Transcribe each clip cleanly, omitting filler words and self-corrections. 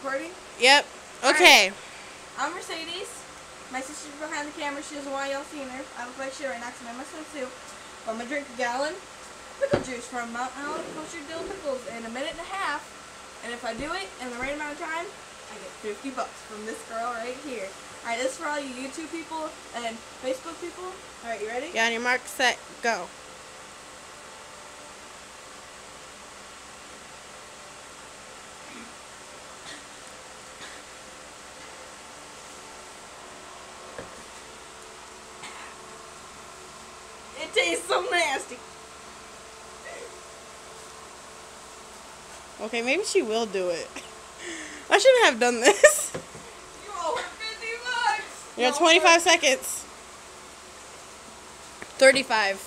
recording? Yep. Okay. Right. I'm Mercedes. My sister's behind the camera. She doesn't want y'all seeing her. I look like shit right now because I'm in my swimsuit. I'm going to drink a gallon pickle juice from Mountain Island Kosher Dill Pickles in a minute and a half. And if I do it in the right amount of time, I get $50 from this girl right here. Alright, this is for all you YouTube people and Facebook people. Alright, you ready? Yeah, on your mark, set, go. It tastes so nasty. Okay, maybe she will do it. I shouldn't have done this. You owe her $50. You have 25 seconds. 35.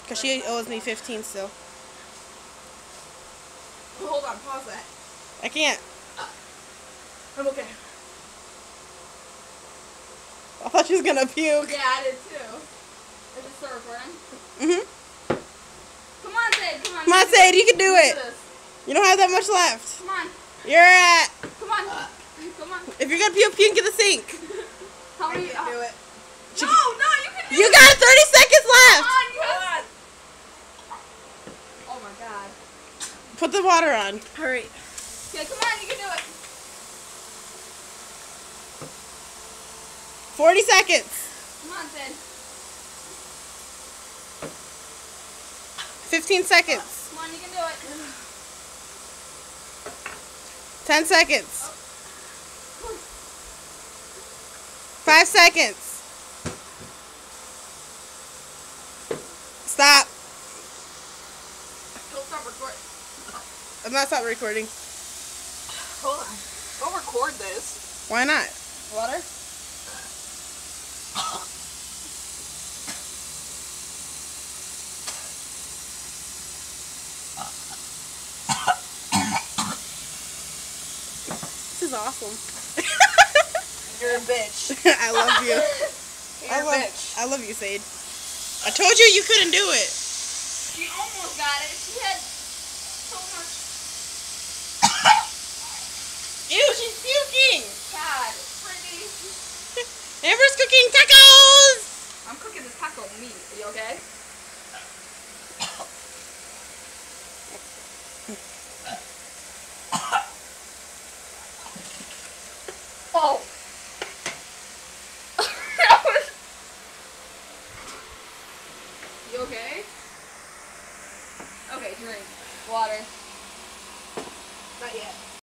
Because she owes me 15 still. Hold on, pause that. I can't. I'm okay. I thought she was going to puke. Yeah, I did too. Is it still recording? Mm-hmm. Come on, Sade. Come on. Come on, Sade. You can do it. This. You don't have that much left. Come on. You're at. Come on. Come on. If you're going to puke in the sink. How many? I can't do it. No, you can do it. You got 30 seconds left. Come on, you got. Oh my god. Put the water on. Hurry. Okay, come on, you can do it. 40 seconds. Come on, Sade. 15 seconds. Come on, you can do it. 10 seconds. 5 seconds. Stop. Don't stop recording. I'm not stopping recording. Hold on. Don't record this. Why not? Water? This is awesome. You're a bitch. I love you. You're a bitch. I love you, Sade. I told you you couldn't do it. She almost got it. She had so much. Ew, she's puking. God, pretty. Amber's cooking tacos. I'm cooking this taco meat. Are you okay? Oh.